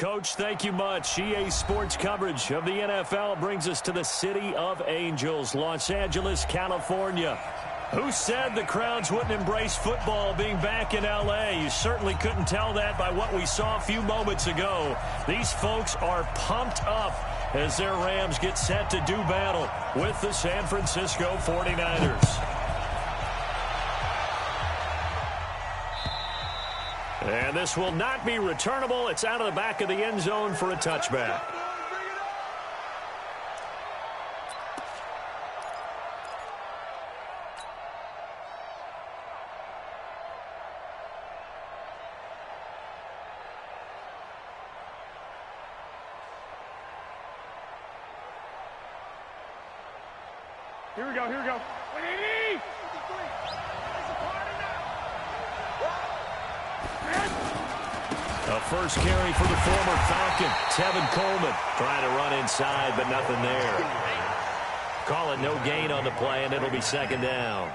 Coach, thank you much. EA Sports coverage of the NFL brings us to the City of Angels, Los Angeles, California. Who said the crowds wouldn't embrace football being back in L.A.? You certainly couldn't tell that by what we saw a few moments ago. These folks are pumped up as their Rams get set to do battle with the San Francisco 49ers. And this will not be returnable. It's out of the back of the end zone for a touchback. Here we go, here we go. A first carry for the former Falcon, Tevin Coleman, trying to run inside, but nothing there. Call it no gain on the play, and it'll be second down.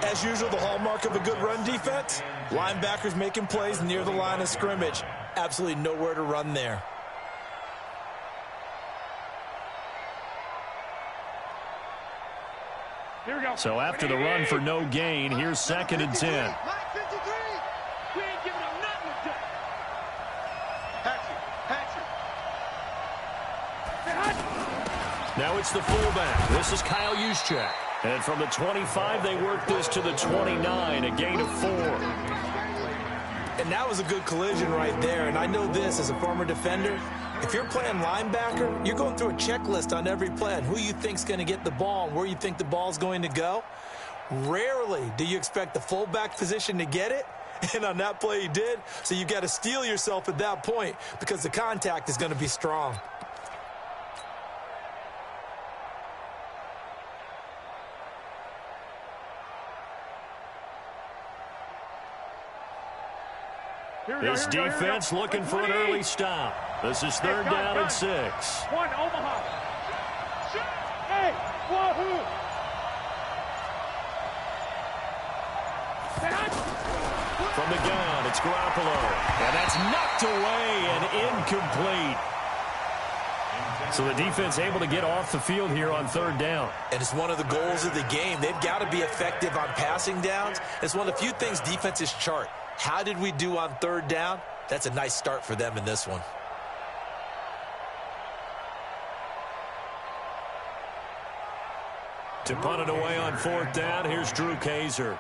As usual, the hallmark of a good run defense, linebackers making plays near the line of scrimmage. Absolutely nowhere to run there. Here we go. So after the run for no gain, here's second and 10. Now it's the fullback. This is Kyle Juszczyk. And from the 25, they work this to the 29, a gain of 4. And that was a good collision right there. And I know this as a former defender. If you're playing linebacker, you're going through a checklist on every play on who you think's going to get the ball and where you think the ball's going to go. Rarely do you expect the fullback position to get it. And on that play he did. So you've got to steel yourself at that point because the contact is going to be strong. This defense looking for an early stop. This is third down and 6. One, Omaha. Hey, wahoo. From the gun, it's Garoppolo. And that's knocked away and incomplete. So the defense able to get off the field here on third down. And it's one of the goals of the game. They've got to be effective on passing downs. It's one of the few things defenses chart. How did we do on third down? That's a nice start for them in this one. To punt it away on fourth down, here's Drew Kaiser.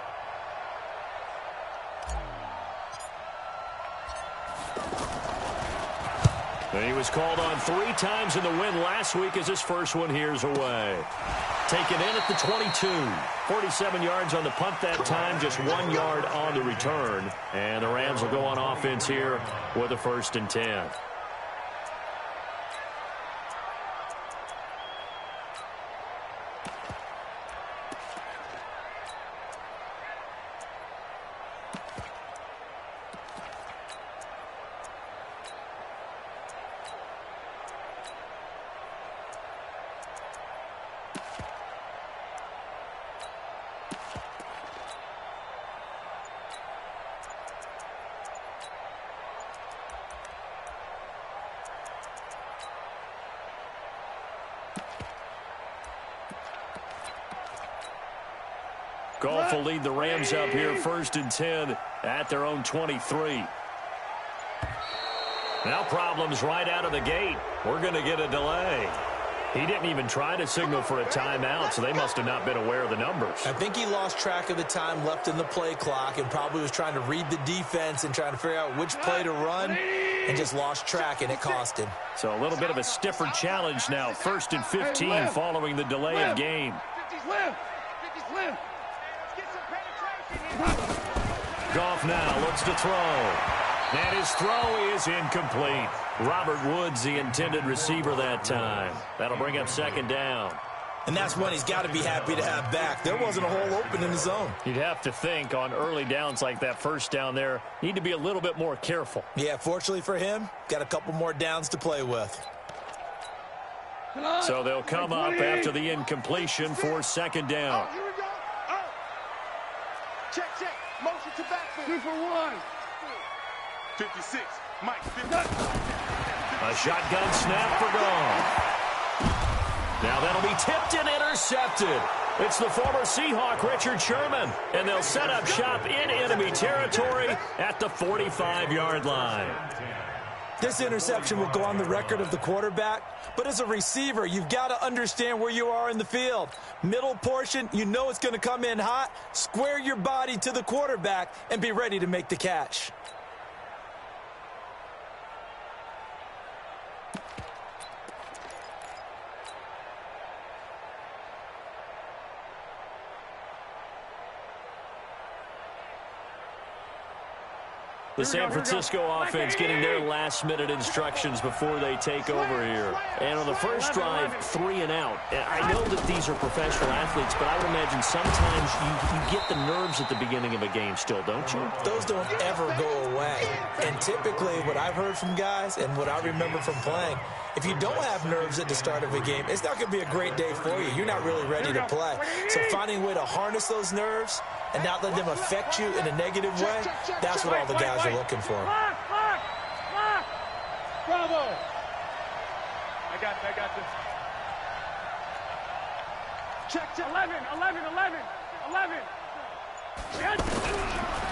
And he was called on 3 times in the win last week as his first one here's away. Taken in at the 22. 47 yards on the punt that time, just 1 yard on the return. And the Rams will go on offense here with a 1st and 10. Goff will lead the Rams up here 1st and 10 at their own 23. Now problems right out of the gate. We're going to get a delay. He didn't even try to signal for a timeout, so they must have not been aware of the numbers. I think he lost track of the time left in the play clock and probably was trying to read the defense and trying to figure out which play to run and just lost track, and it cost him. So a little bit of a stiffer challenge now. 1st and 15 following the delay of game. Goff now looks to throw. And his throw is incomplete. Robert Woods, the intended receiver that time. That'll bring up 2nd down. And that's one he's got to be happy to have back. There wasn't a hole open in the zone. You'd have to think on early downs like that first down there, need to be a little bit more careful. Yeah, fortunately for him, got a couple more downs to play with. So they'll come up after the incompletion for 2nd down. Here we go. Check. Motion to backfield. 2 for 1. 56. A shotgun snap for Goff. Now that'll be tipped and intercepted. It's the former Seahawk, Richard Sherman, and they'll set up shop in enemy territory at the 45-yard line. This interception will go on the record of the quarterback, but as a receiver, you've got to understand where you are in the field. Middle portion, you know it's going to come in hot. Square your body to the quarterback and be ready to make the catch. The San Francisco offense getting their last-minute instructions before they take over here. And on the first drive, 3 and out. I know that these are professional athletes, but I would imagine sometimes you get the nerves at the beginning of a game still, don't you? Those don't ever go away. And typically what I've heard from guys and what I remember from playing, if you don't have nerves at the start of a game, it's not going to be a great day for you. You're not really ready to play. So finding a way to harness those nerves and not let them affect you in a negative way, that's what all the guys are looking for. Bravo! I got this. Check. 11.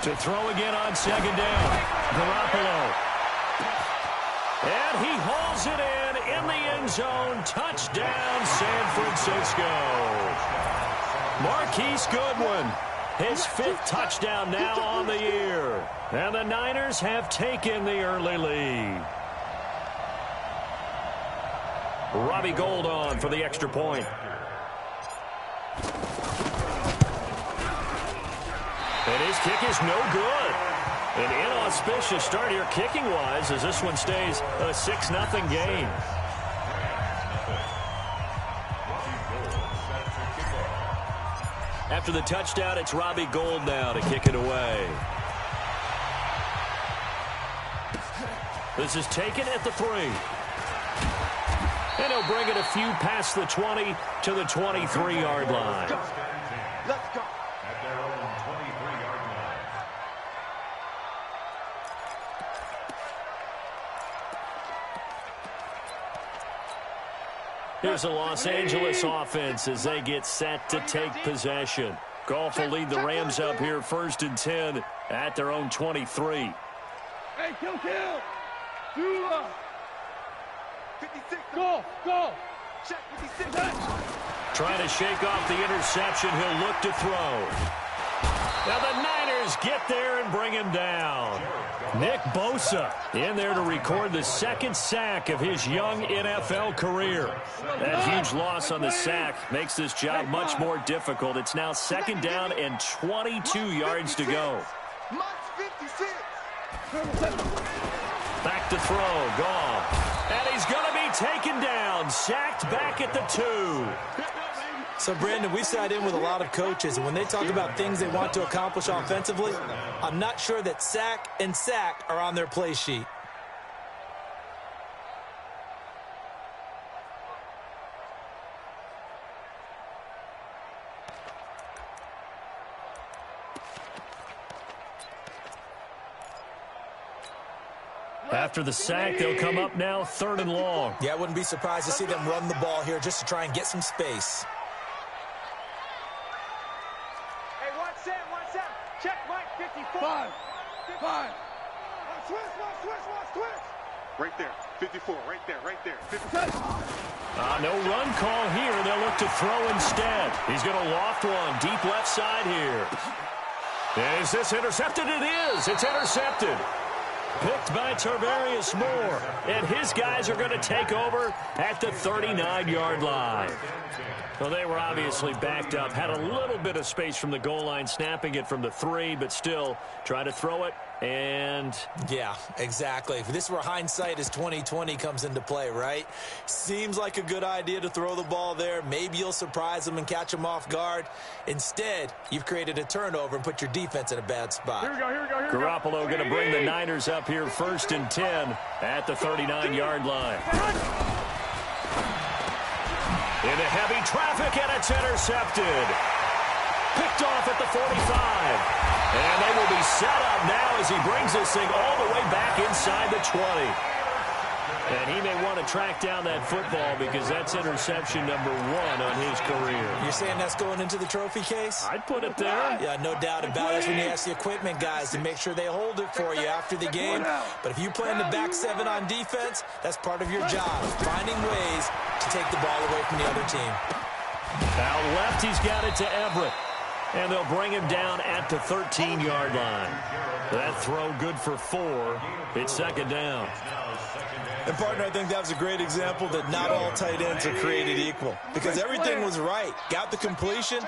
To throw again on second down. Garoppolo. And he hauls it in the end zone. Touchdown, San Francisco. Marquise Goodwin. His 5th touchdown now on the year. And the Niners have taken the early lead. Robbie Gould on for the extra point. And his kick is no good. An inauspicious start here kicking-wise as this one stays a 6-0 game. After the touchdown, it's Robbie Gould now to kick it away. This is taken at the 3. And he'll bring it a few past the 20 to the 23-yard line. Let's go. At their own 23-yard line. Here's the Los Angeles offense as they get set to take possession. Goff will lead the Rams up here 1st and 10 at their own 23. Hey, kill. 56. Go. Check 56. Trying to shake off the interception. He'll look to throw. Now the Niners get there and bring him down. Nick Bosa in there to record the 2nd sack of his young NFL career. That huge loss on the sack makes this job much more difficult. It's now 2nd down and 22 yards to go. Back to throw. Goff. And he's going to be taken down. Sacked back at the 2. So, Brandon, we sat in with a lot of coaches, and when they talk about things they want to accomplish offensively, I'm not sure that sack and sack are on their play sheet. After the sack, they'll come up now 3rd and long. Yeah, I wouldn't be surprised to see them run the ball here just to try and get some space. Hey, one set. Check Mike 54. 5. Switch. Right there. 54. Right there. 57. No run call here. They'll look to throw instead. He's going to loft one deep left side here. And is this intercepted? It is. It's intercepted. Picked by Tarvarius Moore. And his guys are going to take over at the 39-yard line. Well, they were obviously backed up. Had a little bit of space from the goal line, snapping it from the 3, but still trying to throw it. And yeah, exactly. This is where hindsight is 20/20 comes into play, right? Seems like a good idea to throw the ball there. Maybe you'll surprise them and catch them off guard. Instead, you've created a turnover and put your defense in a bad spot. Here we go. Garoppolo going to bring the Niners up here 1st and 10 at the 39-yard line. Into heavy traffic, and it's intercepted. Picked off at the 45. And they will be set up now as he brings this thing all the way back inside the 20. And he may want to track down that football because that's interception number 1 on his career. You're saying that's going into the trophy case? I'd put it there. Yeah, no doubt about it. That's when you ask the equipment guys to make sure they hold it for you after the game. But if you play in the back 7 on defense, that's part of your job, finding ways to take the ball away from the other team. Out left, he's got it to Everett. And they'll bring him down at the 13-yard line. That throw good for 4. It's second down. And, partner, I think that was a great example that not all tight ends are created equal. Because everything was right. Got the completion,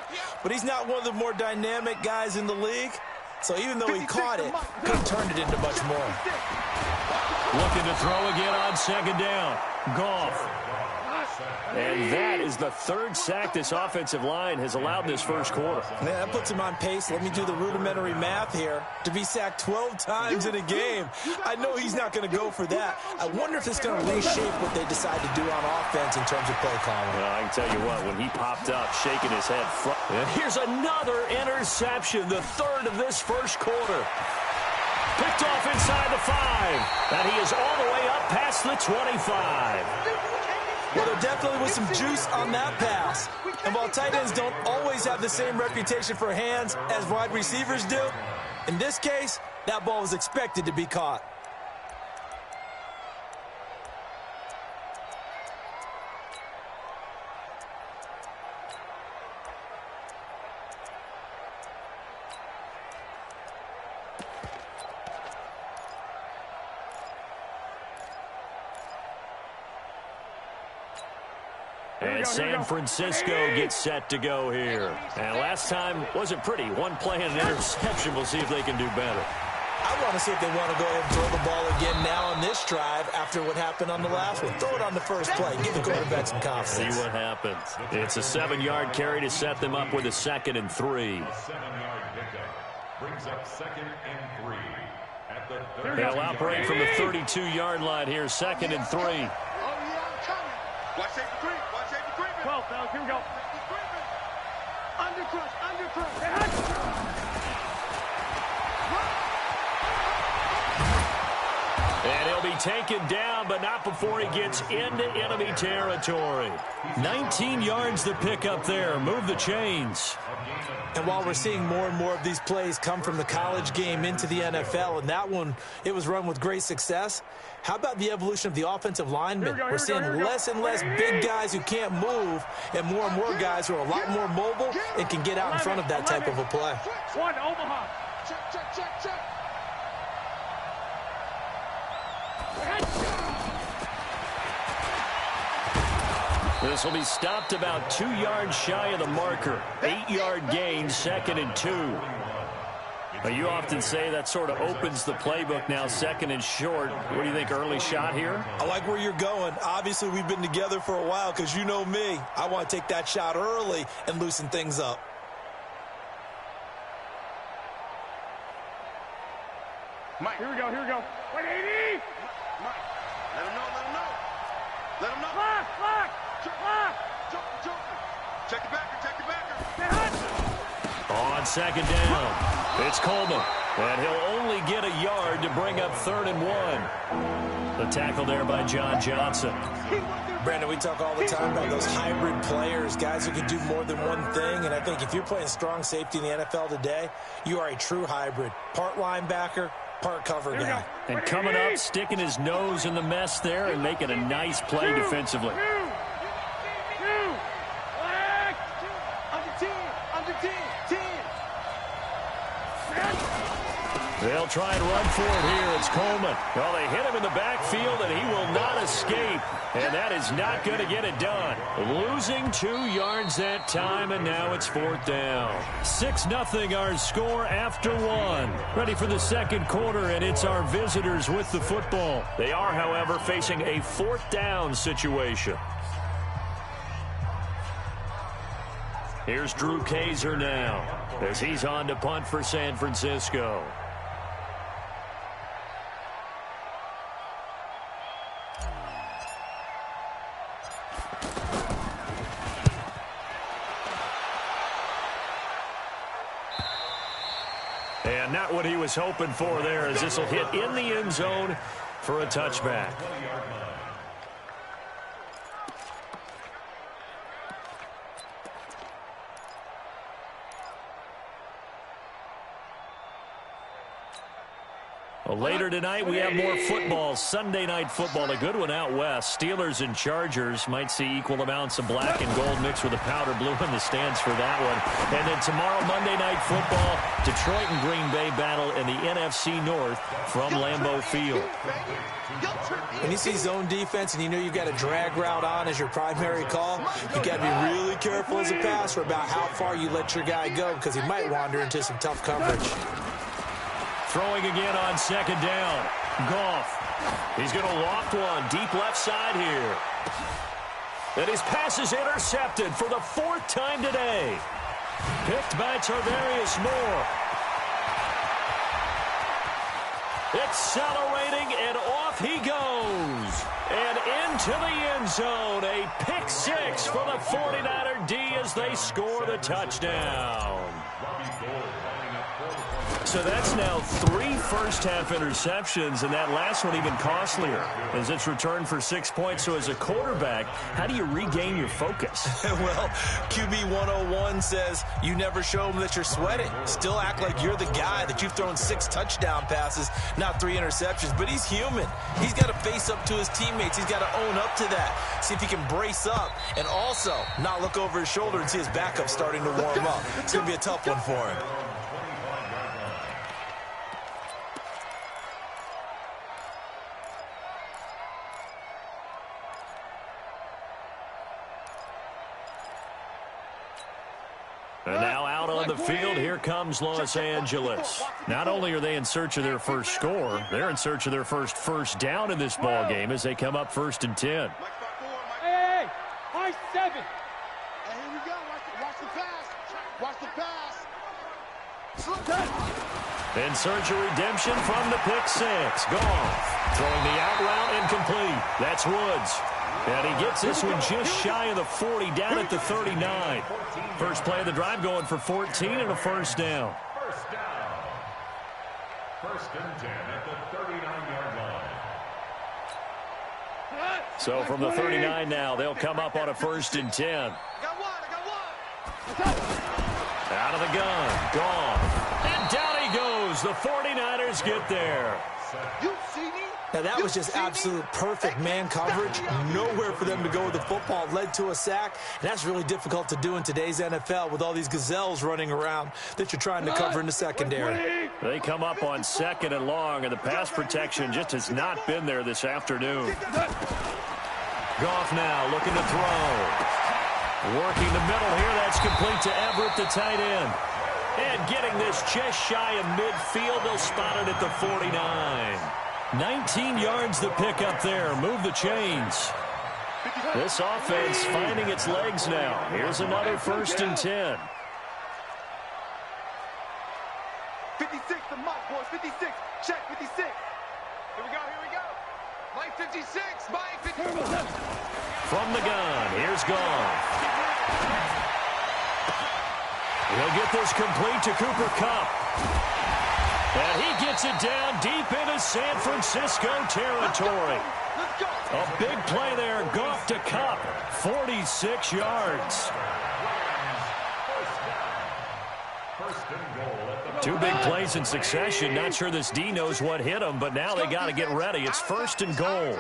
but he's not one of the more dynamic guys in the league. So even though he caught it, couldn't turn it into much more. Looking to throw again on second down. Goff. And that is the 3rd sack this offensive line has allowed this first quarter. Man, that puts him on pace. Let me do the rudimentary math here. To be sacked 12 times in a game, I know he's not going to go for that. I wonder if it's going to reshape what they decide to do on offense in terms of play calling. Well, I can tell you what, when he popped up, shaking his head. And here's another interception, the 3rd of this first quarter. Picked off inside the 5. And he is all the way up past the 25. Well, there definitely was some juice on that pass. And while tight ends don't always have the same reputation for hands as wide receivers do, in this case, that ball was expected to be caught. And San Francisco gets set to go here. And last time wasn't pretty. One play and an interception. We'll see if they can do better. I want to see if they want to go ahead and throw the ball again now on this drive after what happened on the last one. Throw it on the first play. Give the quarterback some confidence. See what happens. It's a 7-yard carry to set them up with a 2nd and 3. The 7-yard pickup brings up 2nd and 3 at the They'll operate from the 32-yard line here, 2nd and 3. Watch safety creep. Watch safety creep. 12, fellas. Here we go. Undercrush. And he'll be taken down, but not before he gets into enemy territory. 19 yards to pick up there. Move the chains. And while we're seeing more and more of these plays come from the college game into the NFL, and that one, it was run with great success, how about the evolution of the offensive linemen? We're seeing less and less big guys who can't move and more guys who are a lot more mobile and can get out in front of that type of a play. 1, Omaha. Check. This will be stopped about 2 yards shy of the marker. 8-yard gain, 2nd and 2. Now, you often say that sort of opens the playbook now, 2nd and short. What do you think, early shot here? I like where you're going. Obviously, we've been together for a while because you know me. I want to take that shot early and loosen things up. Mike, here we go. 180. Mike, let him know. Lock. Jump. Check the backer. On 2nd down, it's Coleman. And he'll only get a yard to bring up 3rd and 1. The tackle there by John Johnson. Brandon, we talk all the time about those hybrid players, guys who can do more than one thing. And I think if you're playing strong safety in the NFL today, you are a true hybrid. Part linebacker, part cover guy. And coming up, sticking his nose in the mess there and making a nice play defensively. They'll try and run for it here. It's Coleman. Well, they hit him in the backfield, and he will not escape. And that is not going to get it done. Losing 2 yards that time, and now it's 4th down. 6-0 our score after 1. Ready for the second quarter, and it's our visitors with the football. They are, however, facing a 4th down situation. Here's Drew Kaiser now as he's on to punt for San Francisco. And not what he was hoping for there, as this will hit in the end zone for a touchback. Well, later tonight, we have more football. Sunday night football, a good one out west. Steelers and Chargers might see equal amounts of black and gold mixed with a powder blue in the stands for that one. And then tomorrow, Monday night football, Detroit and Green Bay battle in the NFC North from Lambeau Field. When you see zone defense and you know you've got a drag route on as your primary call, you got to be really careful as a passer about how far you let your guy go, because he might wander into some tough coverage. Throwing again on second down. Goff. He's going to loft one deep left side here. And his pass is intercepted for the fourth time today. Picked by Tarvarius Moore. Accelerating, and off he goes. And into the end zone. A pick six for the 49er D as they score the touchdown. So that's now 3 first-half interceptions, and that last one even costlier as it's returned for 6 points. So as a quarterback, how do you regain your focus? Well, QB 101 says you never show them that you're sweating. Still act like you're the guy, that you've thrown 6 touchdown passes, not 3 interceptions. But he's human. He's got to face up to his teammates. He's got to own up to that. See if he can brace up and also not look over his shoulder and see his backup starting to warm up. It's going to be a tough one for him. And now out on the field, here comes Los Angeles. Not only are they in search of their first score, they're in search of their first down in this ball game as they come up 1st and 10. Hey, high 7. Hey, here we go. Watch the pass. Watch the pass. In search of redemption from the pick six. Goff throwing the out route incomplete. That's Woods. And he gets this one just shy of the 40, down at the 39. First play of the drive going for 14 and a first down. First down. 1st and 10 at the 39-yard line. So from the 39 now, they'll come up on a 1st and 10. I got one. Out of the gun. Goff. And down he goes. The 49ers get there. You see me? Now, that was just absolute perfect man coverage. Nowhere for them to go with the football. Led to a sack. And that's really difficult to do in today's NFL with all these gazelles running around that you're trying to cover in the secondary. They come up on 2nd and long, and the pass protection just has not been there this afternoon. Goff now looking to throw. Working the middle here. That's complete to Everett, the tight end. And getting this just shy of midfield. They'll spot it at the 49. 19 yards the pick up there. Move the chains. This offense finding its legs now. Here's another 1st and 10. 56, the mark, boys. 56. Check 56. Here we go. Mike 56. Mike 56. From the gun, here's Goff. He'll get this complete to Cooper Kupp. And he gets it down deep into San Francisco territory. A big play there. Goff to Kupp. 46 yards. 2 big plays in succession. Not sure this D knows what hit him, but now they got to get ready. It's 1st and goal.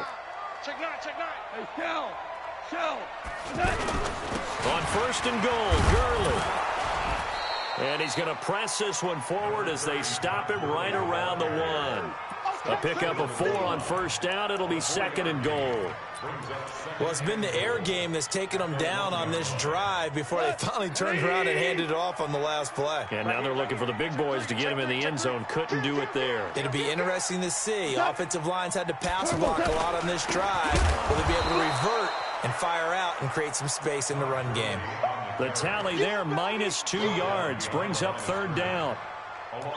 Check 9. Hey, Shell. On 1st and goal, Gurley. And he's going to press this one forward as they stop him right around the 1. A pickup of 4 on 1st down. It'll be 2nd and goal. Well, it's been the air game that's taken them down on this drive before they finally turned around and handed it off on the last play. And now they're looking for the big boys to get him in the end zone. Couldn't do it there. It'll be interesting to see. Offensive lines had to pass block a lot on this drive. Will they be able to revert and fire out and create some space in the run game? The tally there, -2 yards, brings up 3rd down.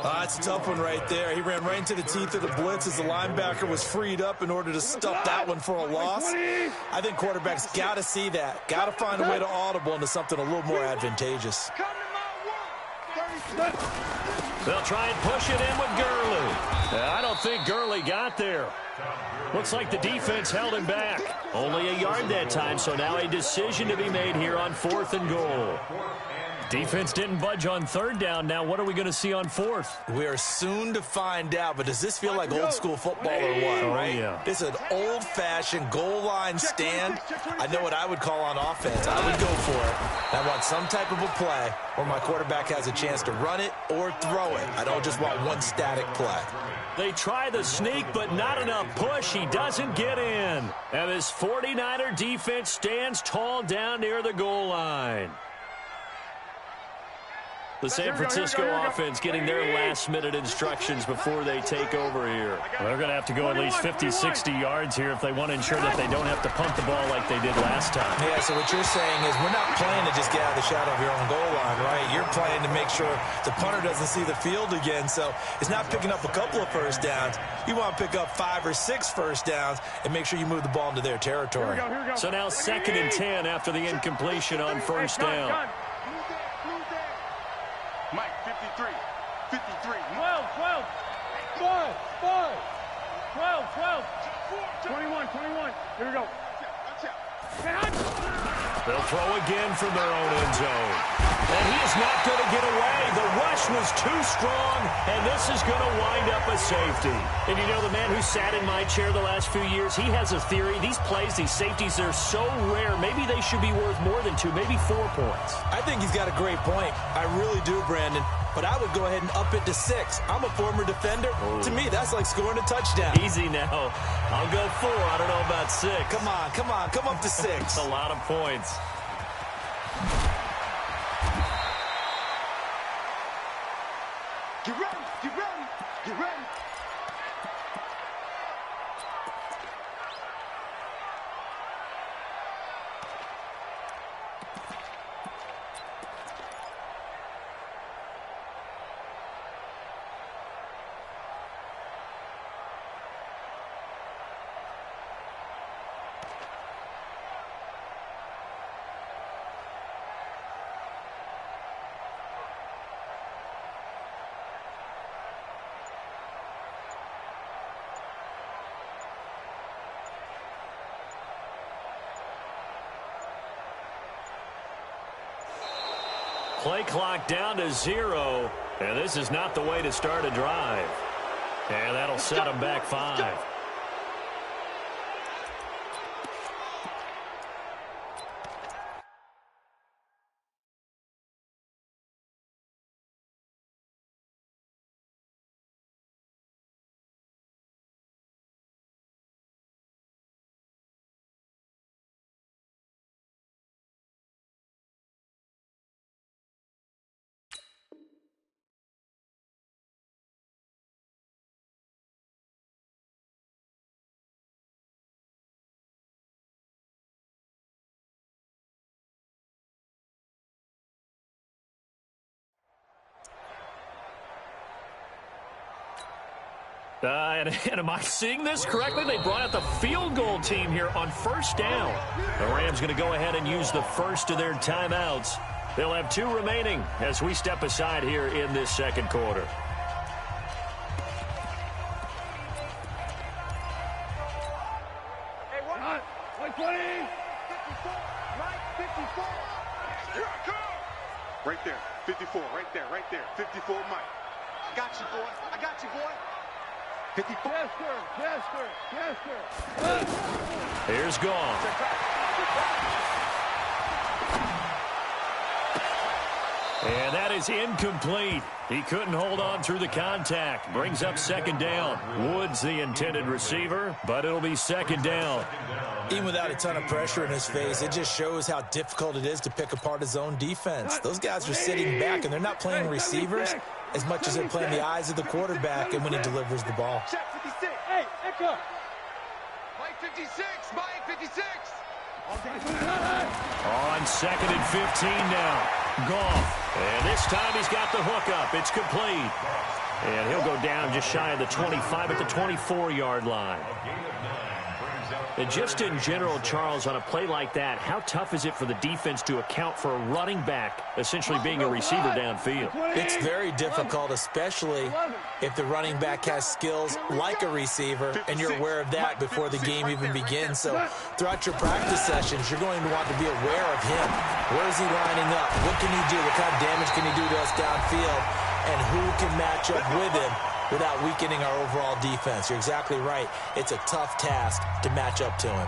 That's a tough one right there. He ran right into the teeth of the blitz as the linebacker was freed up in order to stuff that one for a loss. I think quarterbacks got to see that. Got to find a way to audible into something a little more advantageous. Come to my 1. They'll try and push it in with Gurley. I don't think Gurley got there. Looks like the defense held him back. Only a yard that time, so now a decision to be made here on 4th and goal. Defense didn't budge on 3rd down. Now what are we going to see on 4th? We are soon to find out, but does this feel like old school football or what, right? Yeah. It's an old-fashioned goal line stand. I know what I would call on offense. I would go for it. I want some type of a play where my quarterback has a chance to run it or throw it. I don't just want one static play. They try the sneak, but not enough push. He doesn't get in. And this 49er defense stands tall down near the goal line. The San Francisco offense getting their last-minute instructions before they take over here. Well, they're going to have to go at least 50, 60 yards here if they want to ensure that they don't have to punt the ball like they did last time. Yeah, so what you're saying is we're not playing to just get out of the shadow of your own goal line, right? You're playing to make sure the punter doesn't see the field again. So it's not picking up a couple of first downs. You want to pick up 5 or 6 first downs and make sure you move the ball into their territory. Here we go. So now 2nd and 10 after the incompletion on 1st down. Mike, 53. 53. 12, 12. 5, 5. 12, 12. 21. Here we go. They'll throw again from their own end zone. And he is not going to get away. The rush was too strong, and this is going to wind up a safety. And you know, the man who sat in my chair the last few years, he has a theory. These plays, these safeties, they're so rare. Maybe they should be worth more than 2, maybe 4 points. I think he's got a great point. I really do, Brandon. But I would go ahead and up it to 6. I'm a former defender. Oh. To me, that's like scoring a touchdown. Easy now. I'll go 4. I don't know about 6. Come on. Come up to 6. That's a lot of points. Get ready. Get ready. Get ready. Play clock down to 0, and this is not the way to start a drive. And that'll set them back 5. And am I seeing this correctly? They brought out the field goal team here on 1st down. The Rams going to go ahead and use the first of their timeouts. They'll have 2 remaining as we step aside here in this 2nd quarter. Hey, what? 120. 54. Right, 54. Here I come. Right there. 54. Right there. 54, Mike. I got you, boy. 54. Yes, sir. Here's Goff. And that is incomplete. He couldn't hold on through the contact. Brings up 2nd down. Woods the intended receiver, but it'll be 2nd down. Even without a ton of pressure in his face, it just shows how difficult it is to pick apart his own defense. Those guys are sitting back, and they're not playing receivers as much as they're playing the eyes of the quarterback and when he delivers the ball. Check 56. Hey, Echo. Mike 56. Mike 56. On 2nd and 15 now. Goff. And this time he's got the hook up. It's complete. And he'll go down just shy of the 25 at the 24-yard line. A gain of 9 brings up And just in general, Charles, on a play like that, how tough is it for the defense to account for a running back essentially being a receiver downfield? It's very difficult, especially if the running back has skills like a receiver, and you're aware of that before the game even begins. So throughout your practice sessions, you're going to want to be aware of him. Where is he lining up? What can he do? What kind of damage can he do to us downfield? And who can match up with him without weakening our overall defense? You're exactly right. It's a tough task to match up to him.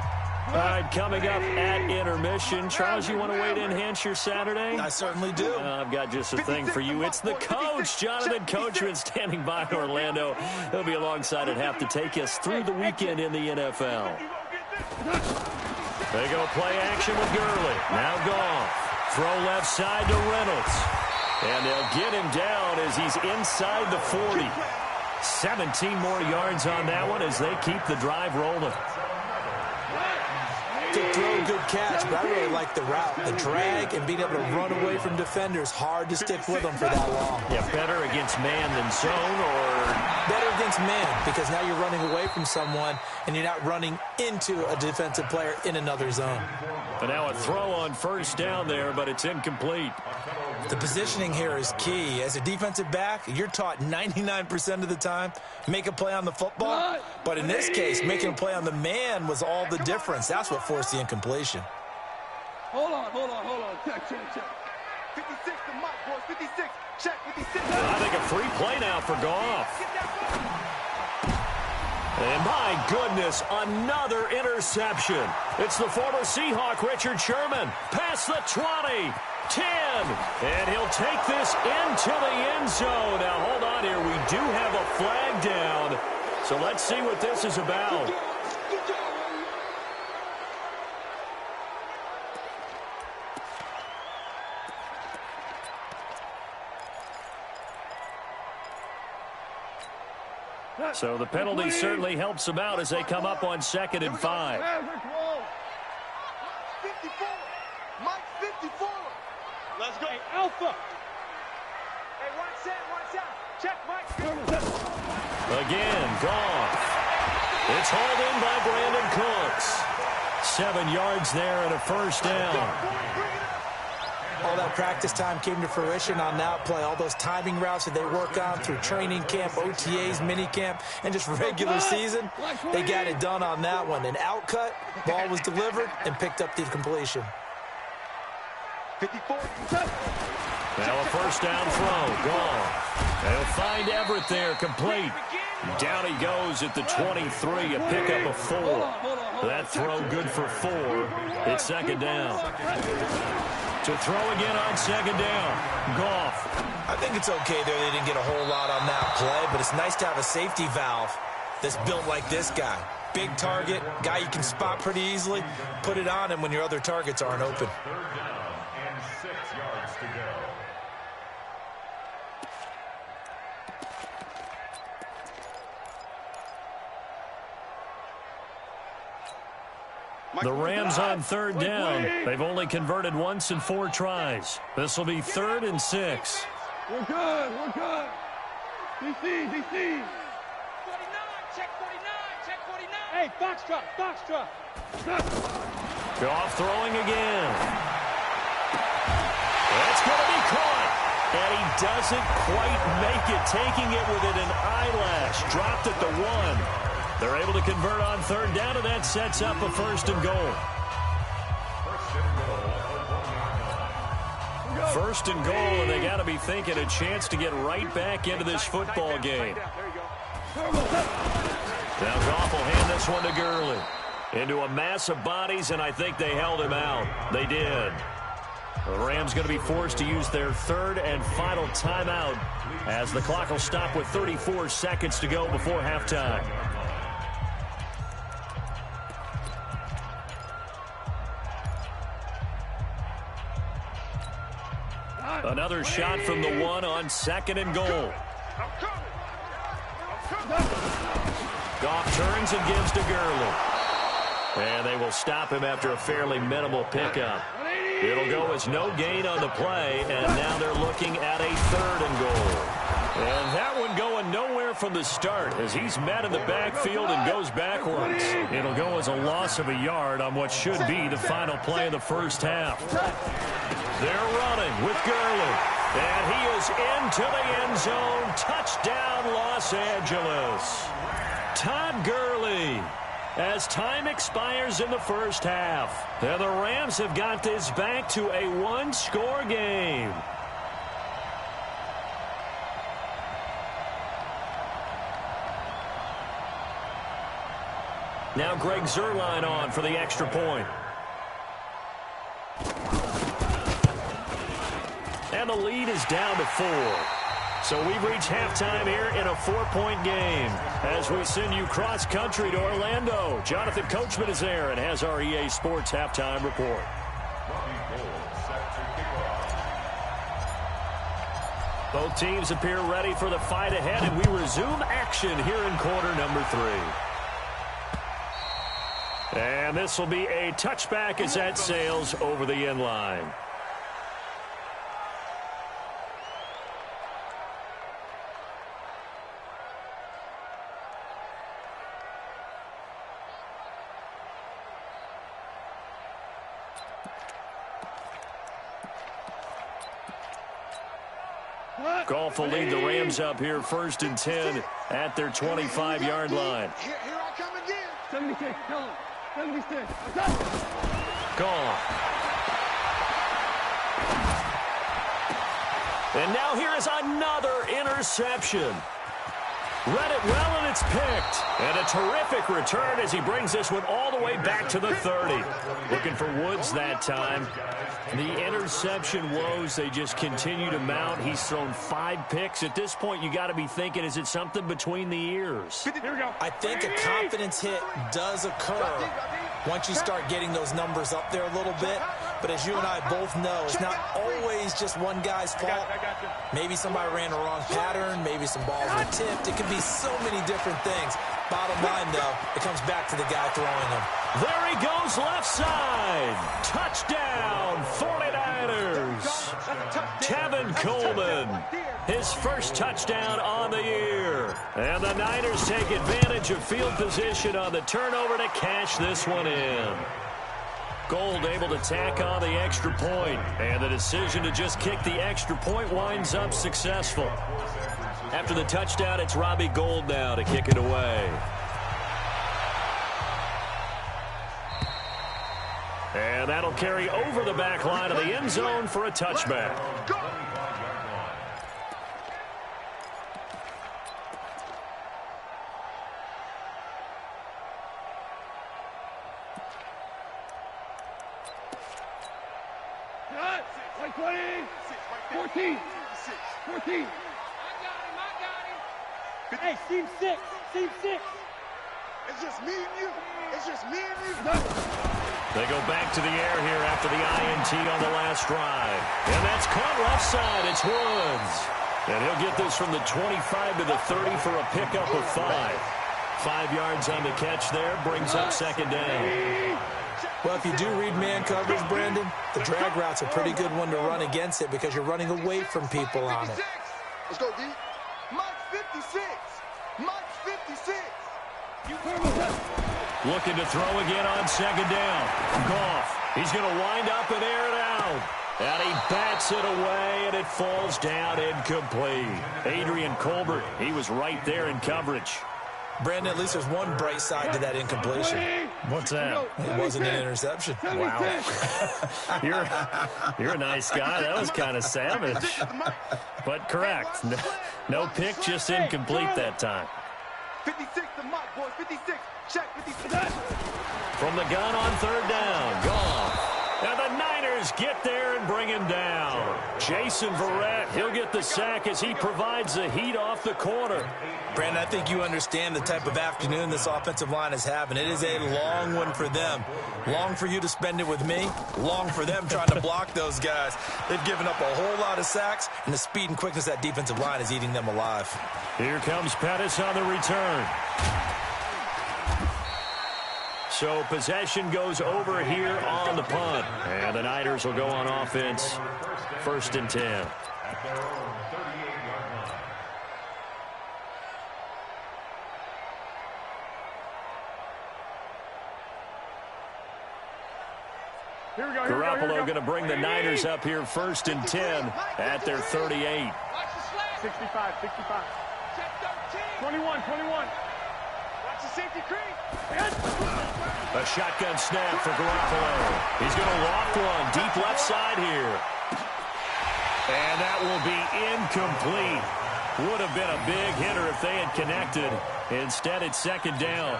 All right, coming up at intermission. Charles, you want to wait to enhance your Saturday? I certainly do. I've got just a thing for you. It's the coach, Jonathan Coachman, standing by in Orlando. He'll be alongside at half to take us through the weekend in the NFL. They go play action with Gurley. Now Goff. Throw left side to Reynolds. And they'll get him down as he's inside the 40. 17 more yards on that one as they keep the drive rolling. Good throw, good catch, but I really like the route. The drag and being able to run away from defenders, hard to stick with them for that long. Yeah, better against man than zone, or? Better against man, because now you're running away from someone and you're not running into a defensive player in another zone. But now a throw on first down there, but it's incomplete. The positioning here is key. As a defensive back, you're taught 99% of the time, make a play on the football. But in this case, making a play on the man was all the difference. That's what forced the incompletion. Hold on. Check. 56 to Mike, boys. 56. Check, 56. I think a free play now for Goff. And my goodness, another interception. It's the former Seahawk, Richard Sherman. Past the 20. 10, and he'll take this into the end zone. Now, hold on here. We do have a flag down, so let's see what this is about. So the penalty certainly helps them out as they come up on 2nd and 5. 54. Mike, 54. Let's go. Hey, Alpha. Hey, one set. Check, Mike. Again, Goff. It's hauled in by Brandon Cooks. 7 yards there and a first down. All that practice time came to fruition on that play. All those timing routes that they work on through training camp, OTAs, mini camp, and just regular season, they got it done on that one. An outcut, ball was delivered, and picked up the completion. 54. Now a first down throw. Goff. They'll find Everett there, complete. Down he goes at the 23, a pickup of 4. That throw good for 4. It's 2nd down. To throw again on 2nd down. Goff. I think it's okay there. They didn't get a whole lot on that play, but it's nice to have a safety valve that's built like this guy. Big target, guy you can spot pretty easily. Put it on him when your other targets aren't open. 3rd down and 6 yards to go. The Rams on 3rd down. They've only converted once in 4 tries. This will be 3rd and 6. We're good. DC. 49, check 49. Hey, box drop. Goff throwing again. That's going to be caught. And he doesn't quite make it, taking it within an eyelash. Dropped at the 1. They're able to convert on 3rd down, and that sets up a 1st and goal. 1st and goal, and they got to be thinking a chance to get right back into this football game. Now Goff will hand this one to Gurley. Into a mass of bodies, and I think they held him out. They did. The Rams going to be forced to use their 3rd and final timeout as the clock will stop with 34 seconds to go before halftime. Another shot from the 1 on 2nd and goal. Goff turns and gives to Gurley. And they will stop him after a fairly minimal pickup. It'll go as no gain on the play, and now they're looking at a 3rd and goal. And that one going nowhere from the start as he's met in the backfield and goes backwards. It'll go as a loss of a yard on what should be the final play of the first half. They're running with Gurley. And he is into the end zone. Touchdown, Los Angeles. Todd Gurley. As time expires in the first half, and the Rams have got this back to a one-score game. Now Greg Zuerlein on for the extra point. And the lead is down to 4. So we've reached halftime here in a 4-point game. As we send you cross-country to Orlando, Jonathan Coachman is there and has our EA Sports halftime report. Both teams appear ready for the fight ahead, and we resume action here in quarter number 3. And this will be a touchback as that sails over the end line. Goff will lead the Rams up here 1st and 10 at their 25-yard line. Here I come again. 76, tell him. 76. Goff. And now here is another interception. Read it well, and it's picked. And a terrific return as he brings this one all the way back to the 30. Looking for Woods that time. The interception woes, they just continue to mount. He's thrown 5 picks. At this point, you got to be thinking, is it something between the ears? Here we go. I think a confidence hit does occur once you start getting those numbers up there a little bit. But as you and I both know, it's not always just one guy's fault. Maybe somebody ran a wrong pattern. Maybe some balls were tipped. It could be so many different things. Bottom line, though, it comes back to the guy throwing them. There he goes left side. Touchdown, 49ers. Tevin Coleman, his first touchdown on the year. And the Niners take advantage of field position on the turnover to cash this one in. Gold able to tack on the extra point, and the decision to just kick the extra point winds up successful. After the touchdown, it's Robbie Gould now to kick it away. And that'll carry over the back line of the end zone for a touchback. Like 20, 14, 14. Hey, team 6, team 6. It's just me and you. It's just me and you. They go back to the air here after the INT on the last drive. And that's caught left side. It's Woods. And he'll get this from the 25 to the 30 for a pickup of 5. 5 yards on the catch there. Brings up second down. Well, if you do read man coverage, Brandon, the drag route's a pretty good one to run against it because you're running away from people on it. Let's go, D. Mike 56. Mike 56. Looking to throw again on second down. Goff. He's going to wind up and air it out. And he bats it away, and it falls down incomplete. Adrian Colbert, he was right there in coverage. Brandon, at least there's one bright side to that incompletion. What's that? It wasn't an interception. Wow. You're a nice guy. That was kind of savage. But correct. No pick, just incomplete that time. 56 to Mike, boys. 56. Check 56. From the gun on third down. Goff. And the Niners get there and bring him down. Jason Verrett, he'll get the sack as he provides the heat off the corner. Brandon, I think you understand the type of afternoon this offensive line is having. It is a long one for them. Long for you to spend it with me. Long for them trying to block those guys. They've given up a whole lot of sacks, and the speed and quickness of that defensive line is eating them alive. Here comes Pettis on the return. So possession goes over here on the punt. And the Niners will go on offense. 1st and 10. Garoppolo going to bring the Niners up here 1st and 10 at their 38. 65. 21. Watch the safety creep. A shotgun snap for Garoppolo. He's going to loft one deep left side here. And that will be incomplete. Would have been a big hitter if they had connected. Instead, it's 2nd down.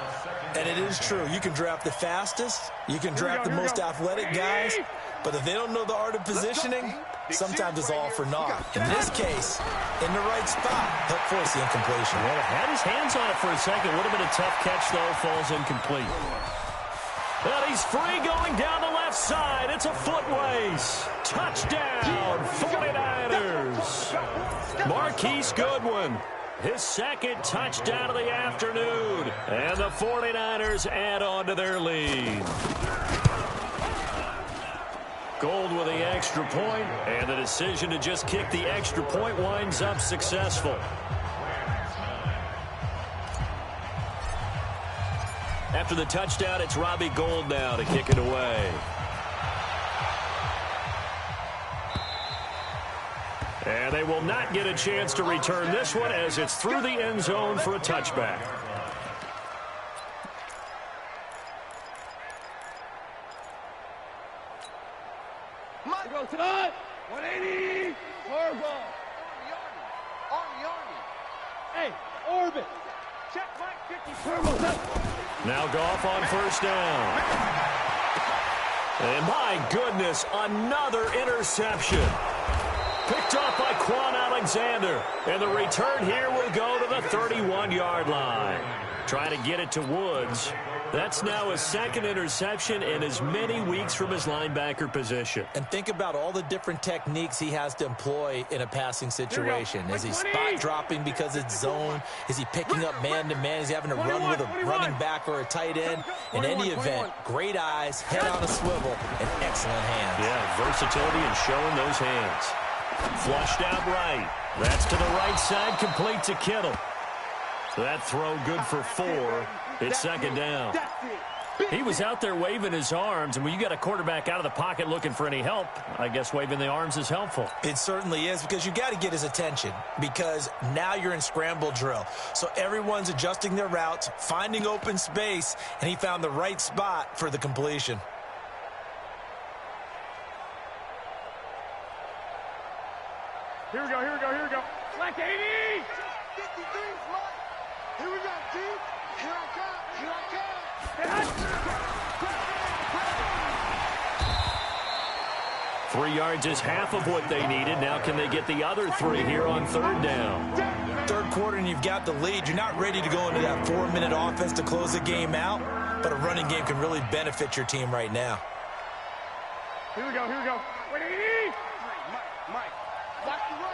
And it is true. You can draft the fastest. You can draft the most athletic guys. But if they don't know the art of positioning, sometimes it's all for naught. In this case, in the right spot, he'll force the incompletion. Well, had his hands on it for a second. Would have been a tough catch, though. Falls incomplete. And he's free going down the left side. It's a foot race. Touchdown, 49ers. Marquise Goodwin, his 2nd touchdown of the afternoon. And the 49ers add on to their lead. Gold with the extra point, and the decision to just kick the extra point winds up successful. After the touchdown, it's Robbie Gould now to kick it away. And they will not get a chance to return this one as it's through the end zone for a touchback. Go tonight. 180. Horrible. Army. Hey, orbit. Check Mike 50. Now Goff on 1st down. And my goodness, another interception. Picked up by Quan Alexander. And the return here will go to the 31-yard line. Trying to get it to Woods. That's now his 2nd interception in as many weeks from his linebacker position. And think about all the different techniques he has to employ in a passing situation. Is he spot dropping because it's zone? Is he picking up man-to-man? Is he having to run with a running back or a tight end? In any event, great eyes, head on a swivel, and excellent hands. Yeah, versatility and showing those hands. Flushed out right. That's to the right side, complete to Kittle. So that throw good for 4. It's 2nd down. He was out there waving his arms, and when you got a quarterback out of the pocket looking for any help, I guess waving the arms is helpful. It certainly is, because you got to get his attention, because now you're in scramble drill. So everyone's adjusting their routes, finding open space, and he found the right spot for the completion. Here we go. Black 80. 53, Mike. Here we go, G. Here I come. 3 yards is half of what they needed. Now can they get the other 3 here on 3rd down? 3rd quarter and you've got the lead. You're not ready to go into that 4-minute offense to close the game out, but a running game can really benefit your team right now. Here we go. 180. Mike. Watch the run.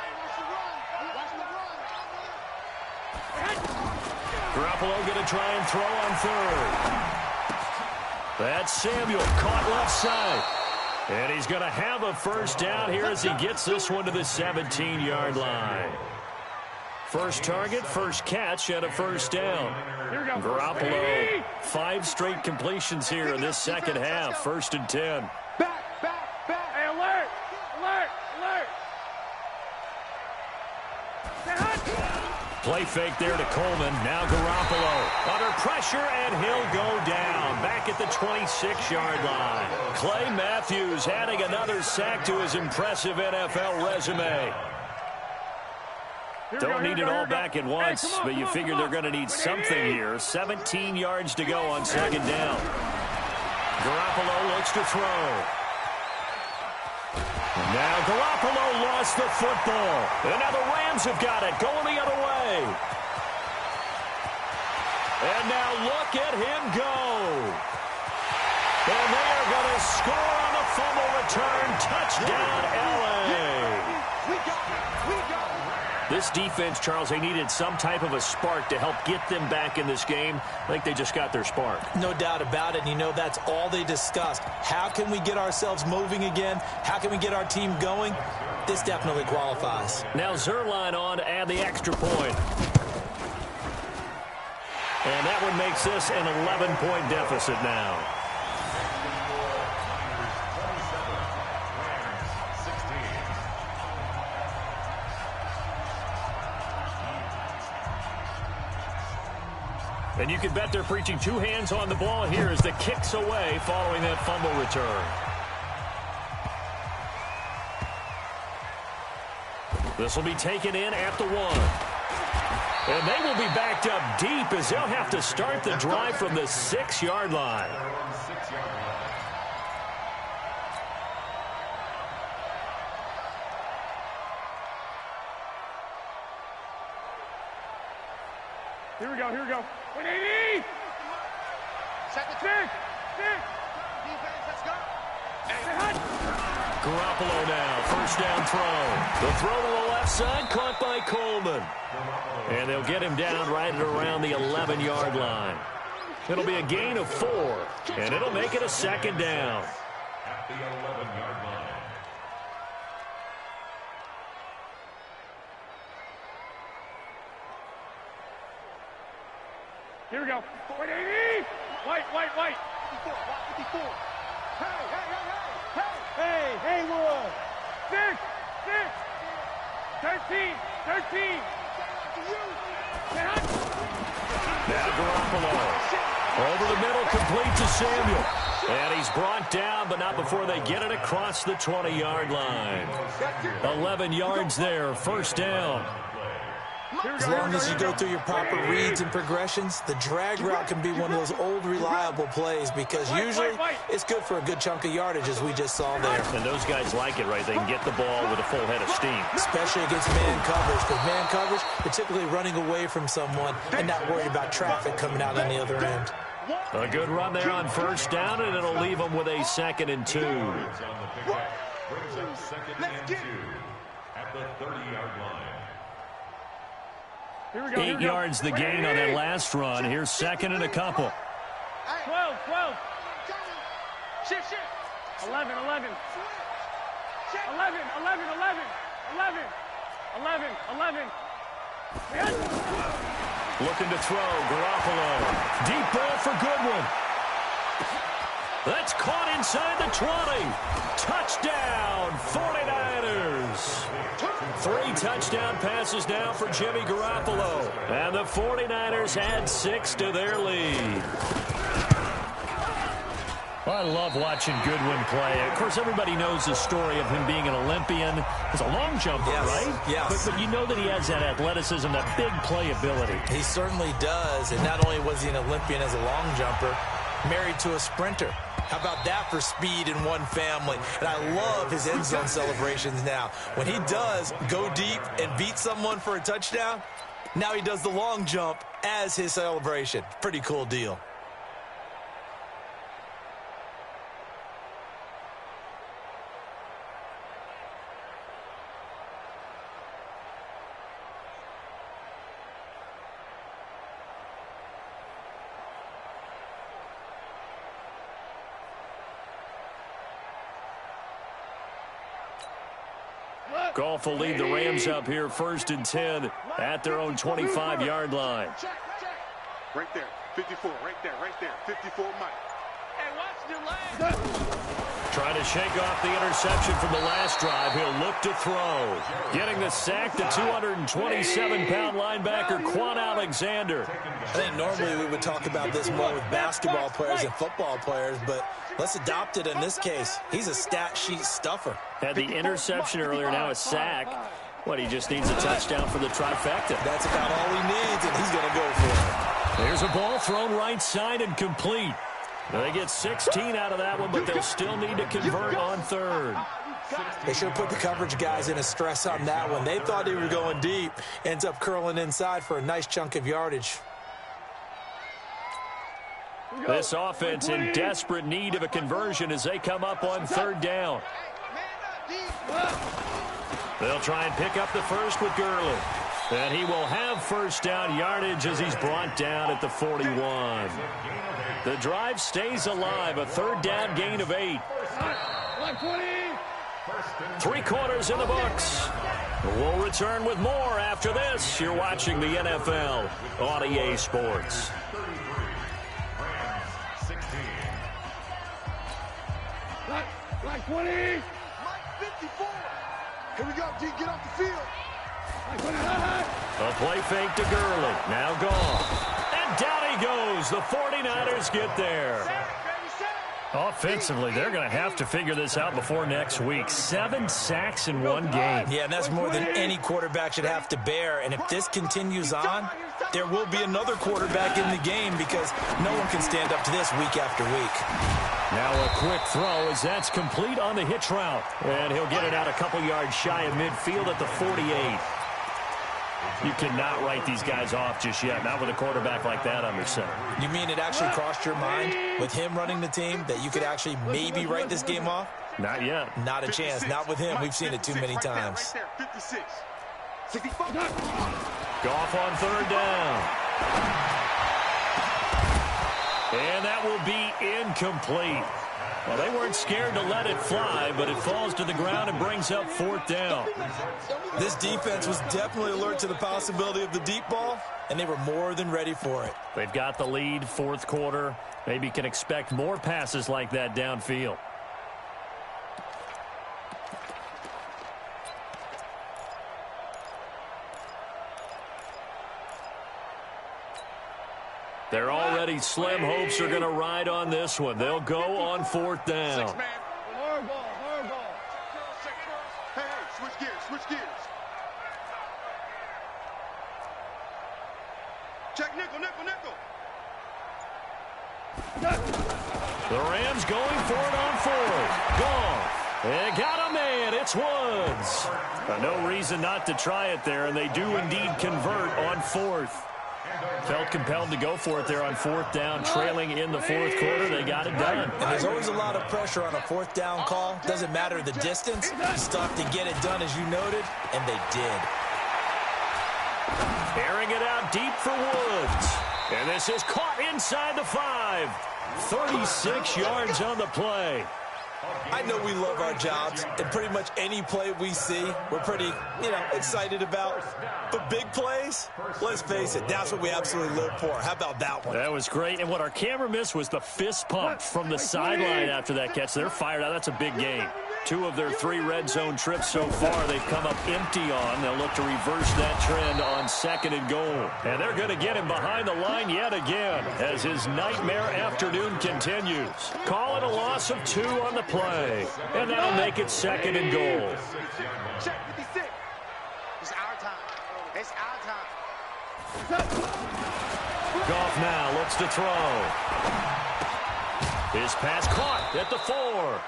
Garoppolo going to try and throw on 3rd. That's Samuel, caught left side. And he's going to have a 1st down here as he gets this one to the 17-yard line. First target, first catch, and a 1st down. Garoppolo, 5 straight completions here in this 2nd half. 1st and 10. Back. Hey, alert. Play fake there to Coleman. Now Garoppolo under pressure, and he'll go down back at the 26-yard line. Clay Matthews adding another sack to his impressive NFL resume. Don't need it all back at once, but you figure they're going to need something here. 17 yards to go on 2nd down. Garoppolo looks to throw. Now Garoppolo lost the football. And now the Rams have got it, going the other way. And now look at him go. And they are going to score on the fumble return. Touchdown, L.A. We got it. This defense, Charles, they needed some type of a spark to help get them back in this game. I think they just got their spark. No doubt about it. And you know, that's all they discussed. How can we get ourselves moving again? How can we get our team going? This definitely qualifies. Now Zerline on to add the extra point. And that one makes this an 11-point deficit now. And you can bet they're preaching two hands on the ball here as the kick's away following that fumble return. This will be taken in at the 1. And they will be backed up deep as they'll have to start the drive from the 6-yard line. Here we go, here we go. 180! Second. Six! Defense, let's go. Garoppolo now, first down throw. The throw to the left side, caught by Coleman. And they'll get him down right at around the 11-yard line. It'll be a gain of 4, and it'll make it a second down. At the 11-yard line. Here we go. 180! White! 54. Hey, Haywood! 6! 13! Now Garoppolo. Over the middle, complete to Samuel. And he's brought down, but not before they get it across the 20-yard line. 11 yards there, first down. As long as you go through your proper reads and progressions, the drag route can be one of those old, reliable plays because usually it's good for a good chunk of yardage, as we just saw there. And those guys like it, right? They can get the ball with a full head of steam. Especially against man coverage, because man coverage, they're typically running away from someone and not worried about traffic coming out on the other end. A good run there on first down, and it'll leave them with a 2nd and 2. Brings up 2nd and 2 at the 30-yard line. 8 yards the gain on that last run. Here's 2nd and a couple. 12! 11! 11! Looking to throw, Garoppolo. Deep ball for Goodwin. That's caught inside the 20. Touchdown, 49ers. 3 touchdown passes now for Jimmy Garoppolo. And the 49ers add 6 to their lead. I love watching Goodwin play. Of course, everybody knows the story of him being an Olympian. He's a long jumper, right? Yes. But you know that he has that athleticism, that big playability. He certainly does. And not only was he an Olympian as a long jumper, married to a sprinter. How about that for speed in one family? And I love his end zone celebrations now. When he does go deep and beat someone for a touchdown, now he does the long jump as his celebration. Pretty cool deal. Goff will lead the Rams up here 1st and 10 at their own 25-yard line. Right there, 54, right there, 54 Mike. Hey, watch the leg. Trying to shake off the interception from the last drive. He'll look to throw. Getting the sack, the 227-pound linebacker, Quan Alexander. I think normally we would talk about this more with basketball players and football players, but let's adopt it in this case. He's a stat sheet stuffer. Had the interception earlier, now a sack. What, he just needs a touchdown for the trifecta. That's about all he needs, and he's going to go for it. There's a ball thrown right side and complete. They get 16 out of that one, but they'll still need to convert on 3rd. They should have put the coverage guys in a stress on that one. They thought they were going deep. Ends up curling inside for a nice chunk of yardage. This offense in desperate need of a conversion as they come up on 3rd down. They'll try and pick up the first with Gurley. And he will have first down yardage as he's brought down at the 41. The drive stays alive, a 3rd down gain of 8. 3 quarters in the books. We'll return with more after this. You're watching the NFL on EA Sports. Like 20. Mike 54. Here we go, G. Get off the field. A play fake to Gurley. Now Goff. And down he goes. The 49ers get there. Offensively, they're going to have to figure this out before next week. 7 sacks in one game. Yeah, and that's more than any quarterback should have to bear. And if this continues on, there will be another quarterback in the game because no one can stand up to this week after week. Now a quick throw as that's complete on the hitch route. And he'll get it out a couple yards shy of midfield at the 48. You cannot write these guys off just yet, not with a quarterback like that under center. You mean it actually crossed your mind with him running the team that you could actually maybe write this game off? Not yet. Not a chance. Not with him. We've seen it too many times. 56. 64. Goff on third down. And that will be incomplete. Well, they weren't scared to let it fly, but it falls to the ground and brings up fourth down. This defense was definitely alert to the possibility of the deep ball, and they were more than ready for it. They've got the lead, fourth quarter. Maybe can expect more passes like that downfield. They're already slim hopes are going to ride on this one. They'll go on fourth down. Hard ball, hard ball. Hey, switch gears, switch gears. Check nickel, nickel, nickel. The Rams going for it on fourth. Gone. They got a man. It's Woods. No reason not to try it there, and they do indeed convert on fourth. Felt compelled to go for it there on fourth down, trailing in the fourth quarter. They got it done. And there's always a lot of pressure on a fourth down call. Doesn't matter the distance. Stuff to get it done, as you noted, and they did. Airing it out deep for Woods. And this is caught inside the 5. 36 yards on the play. I know we love our jobs, and pretty much any play we see, we're pretty, excited about. But big plays, let's face it, that's what we absolutely live for. How about that one? That was great. And what our camera missed was the fist pump from the sideline after that catch. They're fired out. That's a big game. 2 of their 3 red zone trips so far they've come up empty on. They'll look to reverse that trend on 2nd and goal. And they're going to get him behind the line yet again as his nightmare afternoon continues. Call it a loss of 2 on the play. And that'll make it 2nd and goal. Check 56. It's our time. It's our time. Goff now looks to throw. His pass caught at the 4.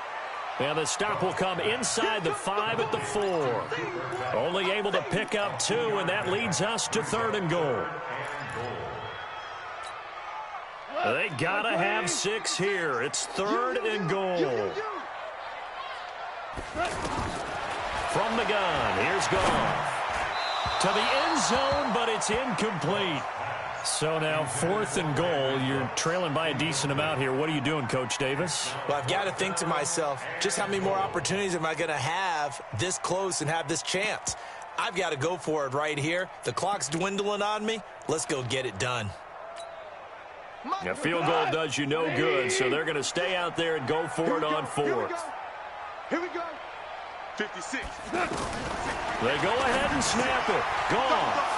And the stop will come inside the 5 at the 4. Only able to pick up 2, and that leads us to 3rd and goal. They gotta have 6 here. It's 3rd and goal. From the gun, here's Goff. To the end zone, but it's incomplete. So now 4th and goal. You're trailing by a decent amount here. What are you doing, Coach Davis? Well, I've got to think to myself, just how many more opportunities am I going to have this close and have this chance? I've got to go for it right here. The clock's dwindling on me. Let's go get it done. A field goal does you no good, so they're going to stay out there and go for it on 4th. Here we go. 56. They go ahead and snap it. Gone.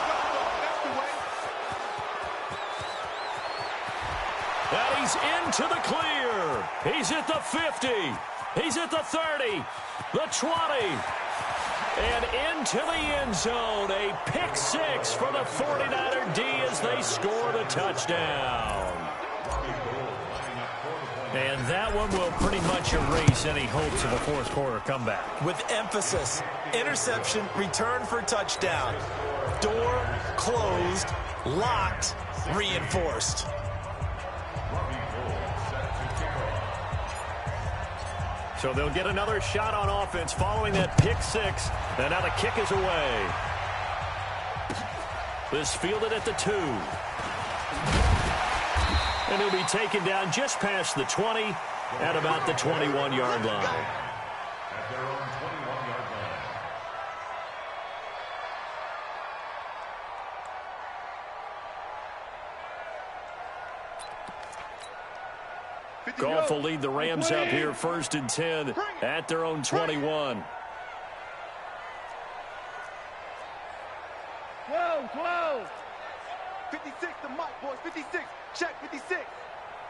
And he's into the clear. He's at the 50. He's at the 30. The 20. And into the end zone. A pick 6 for the 49er D as they score the touchdown. And that one will pretty much erase any hopes of a fourth quarter comeback. With emphasis, interception, return for touchdown. Door closed, locked, reinforced. So they'll get another shot on offense following that pick 6. And now the kick is away. This fielded at the 2. And he'll be taken down just past the 20 at about the 21-yard line. At their own 21-yard line. Goff will lead the Rams up here 1st and 10 at their own 21. 12. 56 to Mike, boys. 56. Check 56.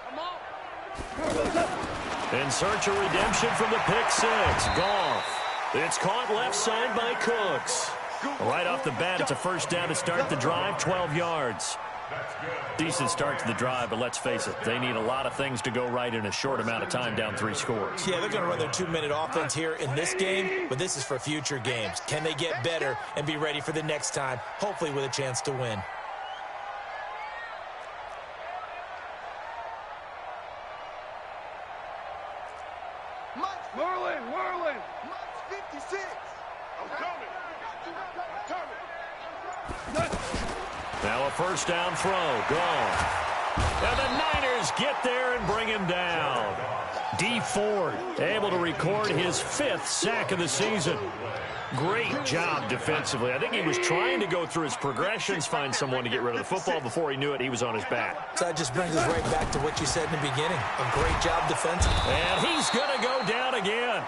Come on. In search of redemption from the pick six. Goff. It's caught left side by Cooks. Right off the bat, it's a first down to start the drive, 12 yards. Decent start to the drive, but let's face it, they need a lot of things to go right in a short amount of time, down 3 scores. Yeah, they're going to run their 2-minute offense here in this game, but this is for future games. Can they get better and be ready for the next time, hopefully with a chance to win? Merlin. Mike's 56. I'm coming. Now a first down throw. Goff. And the Niners get there and bring him down. D. Ford able to record his 5th sack of the season. Great job defensively. I think he was trying to go through his progressions, find someone to get rid of the football. Before he knew it, he was on his back. So that just brings us right back to what you said in the beginning. A great job defensively. And he's going to go down again.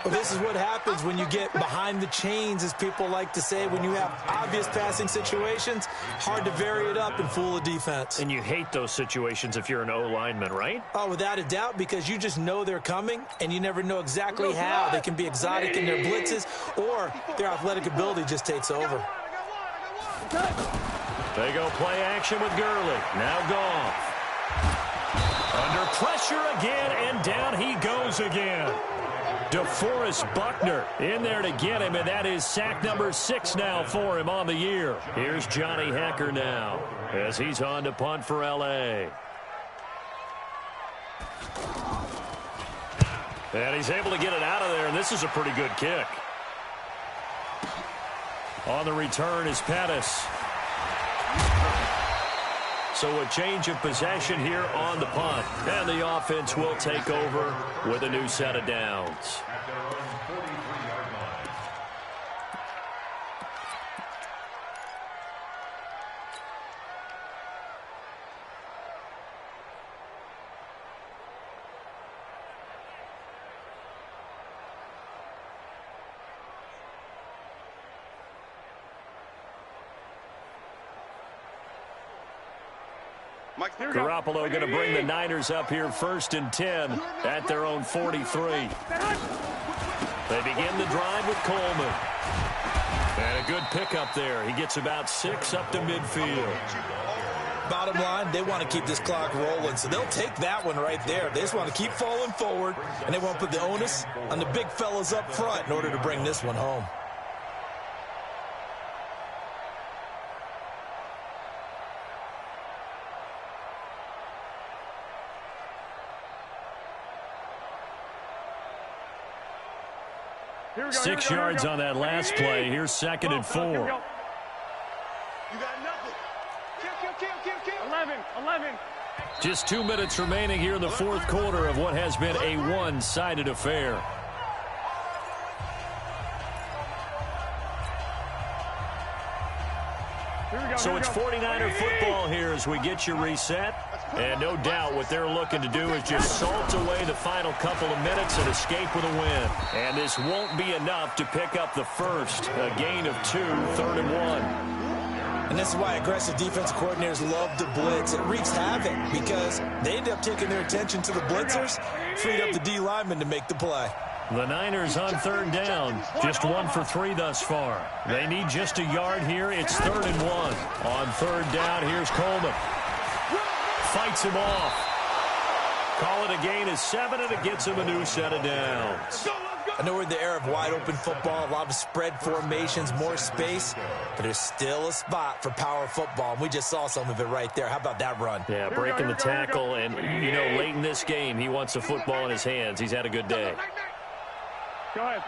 Well, this is what happens when you get behind the chains, as people like to say. When you have obvious passing situations, hard to vary it up and fool a defense. And you hate those situations if you're an O-lineman, right? Oh, without a doubt, because you just know they're coming, and you never know exactly how. They can be exotic in their blitzes, or their athletic ability just takes over. They go play action with Gurley. Now Goff. Under pressure again, and down he goes again. DeForest Buckner in there to get him, and that is sack number 6 now for him on the year. Here's Johnny Hecker now as he's on to punt for L.A. And he's able to get it out of there, and this is a pretty good kick. On the return is Pettis. So a change of possession here on the punt. And the offense will take over with a new set of downs. At their own 43-yard line. Garoppolo going to bring the Niners up here 1st and 10 at their own 43. They begin the drive with Coleman. And a good pickup there. He gets about 6 up to midfield. Bottom line, they want to keep this clock rolling, so they'll take that one right there. They just want to keep falling forward, and they want to put the onus on the big fellas up front in order to bring this one home. Here 6 yards on that last play. Here's 2nd and 4. You got nothing. Kill. 11. Just 2 minutes remaining here in the 4th quarter of what has been a one-sided affair. So it's 49er football here as we get you reset. And no doubt what they're looking to do is just salt away the final couple of minutes and escape with a win. And this won't be enough to pick up the first. A gain of 2, 3rd and 1. And this is why aggressive defensive coordinators love to blitz. It wreaks havoc because they end up taking their attention to the blitzers, freed up the D lineman to make the play. The Niners on 3rd down. Just 1 for 3 thus far. They need just a yard here. It's 3rd and 1. On 3rd down, here's Coleman. Fights him off. Call it a gain of 7, and it gets him a new set of downs. I know we're in the era of wide-open football, a lot of spread formations, more space, but there's still a spot for power football, and we just saw some of it right there. How about that run? Yeah, breaking the tackle, and, you know, late in this game, he wants the football in his hands. He's had a good day. Go ahead.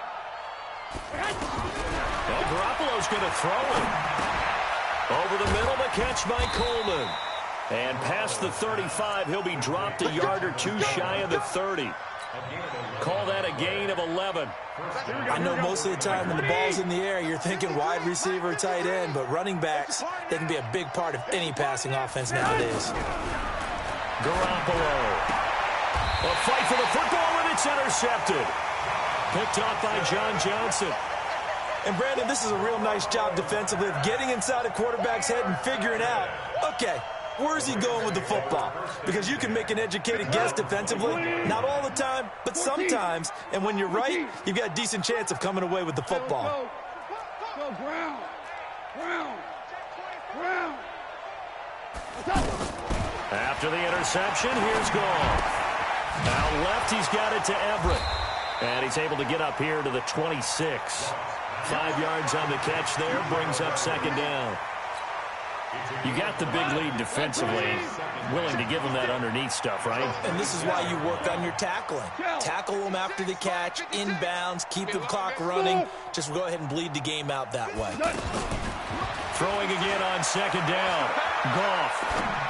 Well, Garoppolo's going to throw it. Over the middle, the catch by Coleman. And past the 35, he'll be dropped a yard or 2 shy of the 30. Call that a gain of 11. I know most of the time when the ball's in the air, you're thinking wide receiver, tight end, but running backs, they can be a big part of any passing offense nowadays. Garoppolo. A fight for the football, and it's intercepted. Picked off by John Johnson. And, Brandon, this is a real nice job defensively of getting inside a quarterback's head and figuring out, okay, where's he going with the football? Because you can make an educated guess defensively, not all the time, but sometimes. And when you're right, you've got a decent chance of coming away with the football. Go, ground. After the interception, here's Goff. Out left, he's got it to Everett. And he's able to get up here to the 26. 5 yards on the catch there, brings up second down. You got the big lead defensively, willing to give them that underneath stuff, right? And this is why you work on your tackling. Tackle them after the catch, inbounds, keep the clock running. Just go ahead and bleed the game out that way. Throwing again on second down. Goff.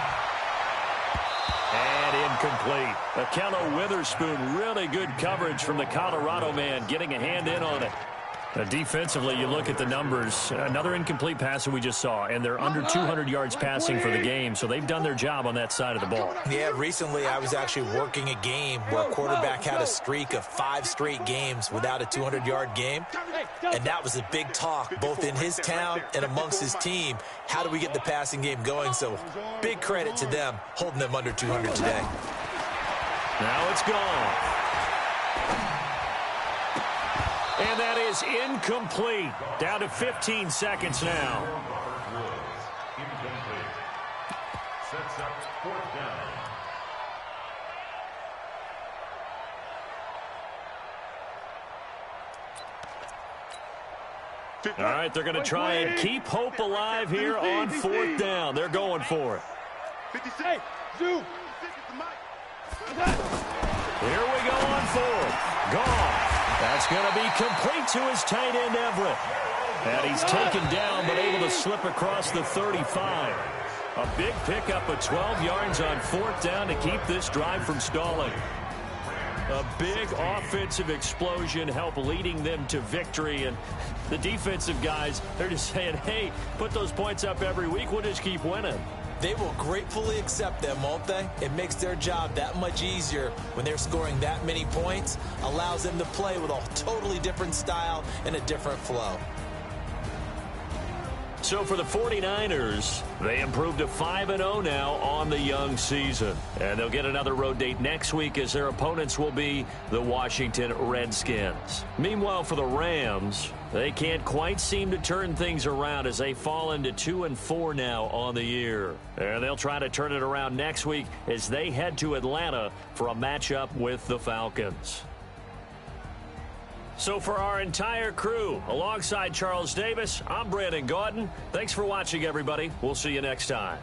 And incomplete. Akello Witherspoon, really good coverage from the Colorado man, getting a hand in on it. Defensively, you look at the numbers. Another incomplete pass that we just saw, and they're under 200 yards passing for the game, so they've done their job on that side of the ball. Yeah, recently I was actually working a game where a quarterback had a streak of 5 straight games without a 200-yard game, and that was a big talk, both in his town and amongst his team. How do we get the passing game going? So big credit to them holding them under 200 today. Now it's gone. And that is incomplete. Down to 15 seconds now. Incomplete. Sets up fourth down. All right, they're going to try and keep hope alive here on fourth down. They're going for it. 56. Zoom. Here we go on fourth. Gone. That's going to be complete to his tight end, Everett. And he's taken down, but able to slip across the 35. A big pickup of 12 yards on fourth down to keep this drive from stalling. A big offensive explosion help leading them to victory. And the defensive guys, they're just saying, hey, put those points up every week. We'll just keep winning. They will gratefully accept them, won't they? It makes their job that much easier when they're scoring that many points, allows them to play with a totally different style and a different flow. So for the 49ers, they improved to 5-0 now on the young season. And they'll get another road date next week as their opponents will be the Washington Redskins. Meanwhile, for the Rams, they can't quite seem to turn things around as they fall into 2-4 now on the year. And they'll try to turn it around next week as they head to Atlanta for a matchup with the Falcons. So for our entire crew, alongside Charles Davis, I'm Brandon Gaudin. Thanks for watching, everybody. We'll see you next time.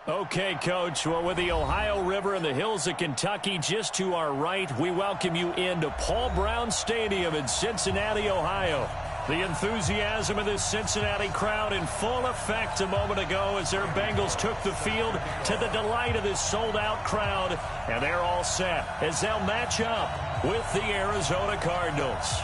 Okay, Coach. Well, with the Ohio River and the hills of Kentucky just to our right, we welcome you into Paul Brown Stadium in Cincinnati, Ohio. The enthusiasm of this Cincinnati crowd in full effect a moment ago as their Bengals took the field to the delight of this sold-out crowd. And they're all set as they'll match up with the Arizona Cardinals.